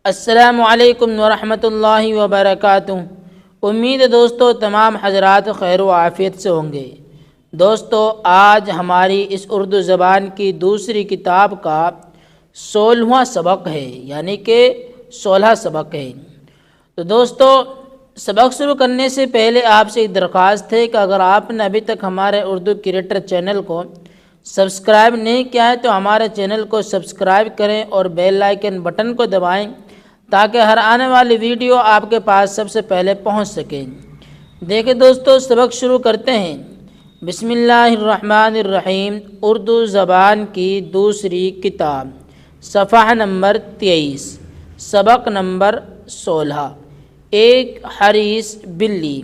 السلام علیکم ورحمۃ اللہ وبرکاتہ۔ امید ہے دوستو تمام حضرات خیر و عافیت سے ہوں گے۔ دوستو آج ہماری اس اردو زبان کی دوسری کتاب کا 16واں سبق ہے، یعنی کہ 16 سبق ہے۔ تو دوستو سبق شروع کرنے سے پہلے آپ سے ایک درخواست ہے کہ اگر آپ نے ابھی تک ہمارے اردو کریٹر چینل کو سبسکرائب نہیں کیا ہے تو ہمارے چینل کو سبسکرائب کریں اور بیل آئیکن بٹن کو دبائیں تاکہ ہر آنے والی ویڈیو آپ کے پاس سب سے پہلے پہنچ سکے۔ دیکھیں دوستو سبق شروع کرتے ہیں۔ بسم اللہ الرحمن الرحیم، اردو زبان کی دوسری کتاب، صفحہ نمبر 23، سبق نمبر 16۔ ایک حریص بلی،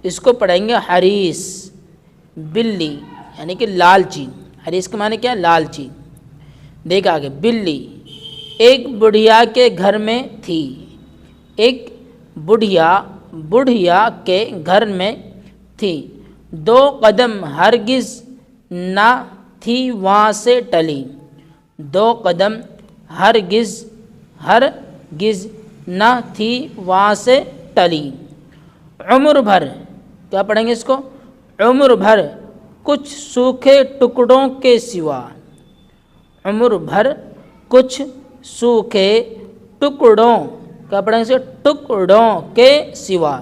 اس کو پڑھیں گے حریص بلی یعنی کہ لالچی۔ حریص کے معنی کیا؟ لالچی۔ دیکھ آگے، بلی ایک بڑھیا کے گھر میں تھی۔ ایک بڑھیا کے گھر میں تھی، 2 قدم ہرگز نہ تھی وہاں سے ٹلی۔ 2 قدم ہرگز نہ تھی وہاں سے ٹلی۔ عمر بھر، کیا پڑھیں گے اس کو؟ عمر بھر کچھ سوکھے ٹکڑوں کے سوا۔ عمر بھر کچھ سوکھے ٹکڑوں، کیا پڑھیں گے؟ ٹکڑوں کے سوا۔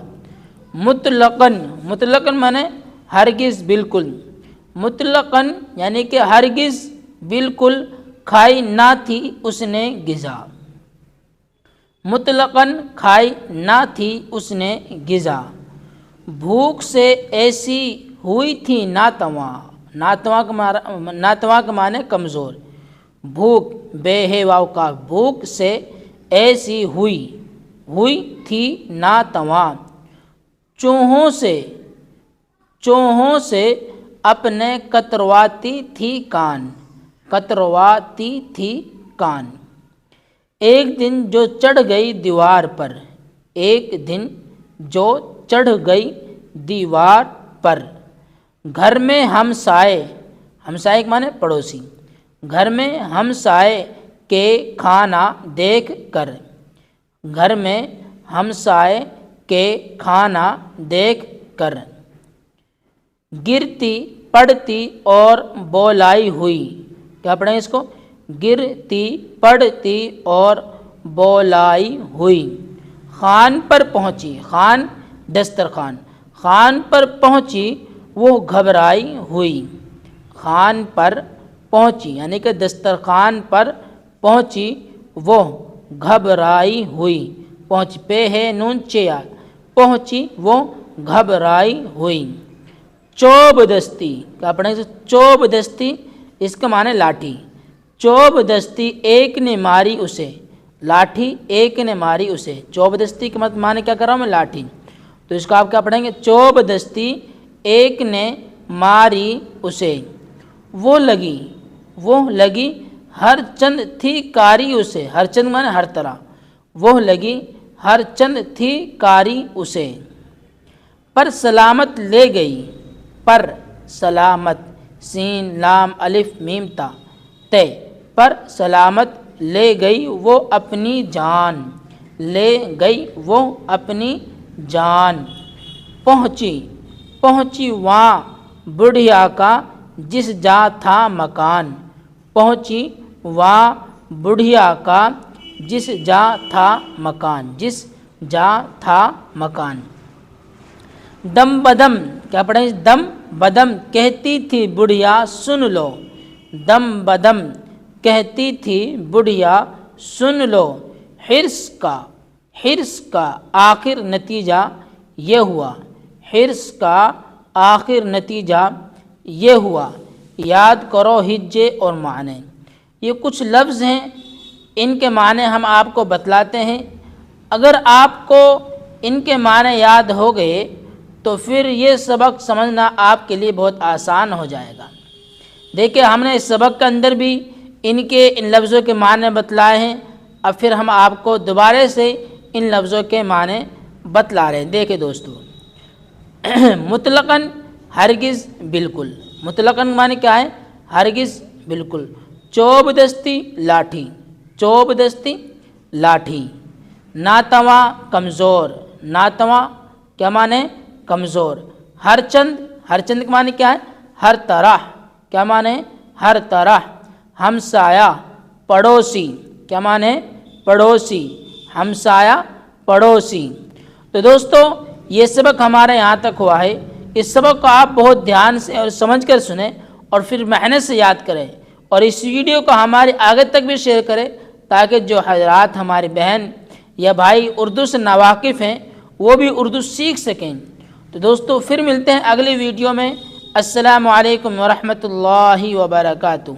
مطلقاً مانے ہرگز بالکل، مطلقاً یعنی کہ ہرگز بالکل کھائی نہ تھی اس نے غذا۔ مطلقاً کھائی نہ تھی اس نے غذا۔ بھوک سے ایسی ہوئی تھی ناتواں۔ ناتواں کا معنی کمزور۔ بھوک بے ہے واو کا، بھوک سے ایسی ہوئی تھی ناتواں۔ چوہوں سے اپنے کترواتی تھی کان۔ کترواتی تھی کان۔ ایک دن جو چڑھ گئی دیوار پر۔ ایک دن جو چڑھ گئی دیوار پر۔ گھر میں ہمسائے کے معنی پڑوسی، گھر میں ہمسائے کے کھانا دیکھ کر۔ گھر میں ہمسائے کے کھانا دیکھ کر۔ گرتی پڑتی اور بولائی ہوئی، کیا پڑھیں اس کو؟ گرتی پڑتی اور بولائی ہوئی۔ خوان پر پہنچی، خوان دسترخوان، خوان پر پہنچی وہ گھبرائی ہوئی۔ خوان پر پہنچی یعنی کہ دسترخوان پر پہنچی وہ گھبرائی ہوئی۔ پہنچ پہ ہے نون چیا، پہنچی وہ گھبرائی ہوئی۔ چوب دستی، کیا پڑھیں گے؟ چوب دستی، اس کا معنی لاٹھی۔ چوب دستی ایک نے ماری اسے، لاٹھی ایک نے ماری اسے۔ چوب دستی کا معنی کیا کر رہا ہوں میں؟ لاٹھی۔ تو اس کو آپ کیا پڑھیں گے؟ چوب دستی ایک نے ماری اسے۔ وہ لگی ہر چند تھی کاری اسے۔ ہر چند معنی ہر طرح۔ وہ لگی ہر چند تھی کاری اسے۔ پر سلامت لے گئی، پر سلامت، سین لام الف میم تا تے، پر سلامت لے گئی وہ اپنی جان۔ لے گئی وہ اپنی جان۔ پہنچی وہاں بڑھیا کا جس جا تھا مکان۔ پہنچی وہاں بڑھیا کا جس جا تھا مکان، جس جا تھا مکان۔ دم بدم، کیا پڑھیں؟ دم بدم کہتی تھی بڑھیا سن لو۔ دم بدم کہتی تھی بڑھیا سن لو۔ حرص کا آخر نتیجہ یہ ہوا۔ حرص کا آخر نتیجہ یہ ہوا۔ یاد کرو ہجے اور معنی۔ یہ کچھ لفظ ہیں، ان کے معنی ہم آپ کو بتلاتے ہیں۔ اگر آپ کو ان کے معنی یاد ہو گئے تو پھر یہ سبق سمجھنا آپ کے لیے بہت آسان ہو جائے گا۔ دیکھیں ہم نے اس سبق کے اندر بھی ان لفظوں کے معنی بتلائے ہیں، اب پھر ہم آپ کو دوبارہ سے ان لفظوں کے معنی بتلا رہے ہیں۔ دیکھیں دوستو، مطلقاً ہرگز بالکل۔ مطلقاً معنی کیا ہے؟ ہرگز بالکل۔ چوب دستی لاٹھی، چوب دستی لاٹھی، ناتواں کمزور، ناتواں کیا معنی؟ کمزور۔ ہر چند، ہر چند کا معنی کیا ہے؟ ہر طرح، کیا معنی؟ ہر طرح۔ ہمسایہ پڑوسی، کیا معنی؟ پڑوسی، ہمسایہ پڑوسی۔ تو دوستو یہ سبق ہمارے یہاں تک ہوا ہے۔ اس سبق کو آپ بہت دھیان سے اور سمجھ کر سنیں اور پھر محنت سے یاد کریں، اور اس ویڈیو کو ہمارے آگے تک بھی شیئر کریں تاکہ جو حضرات ہماری بہن یا بھائی اردو سے ناواقف ہیں وہ بھی اردو سیکھ سکیں۔ تو دوستو پھر ملتے ہیں اگلی ویڈیو میں۔ السلام علیکم ورحمۃ اللہ وبرکاتہ۔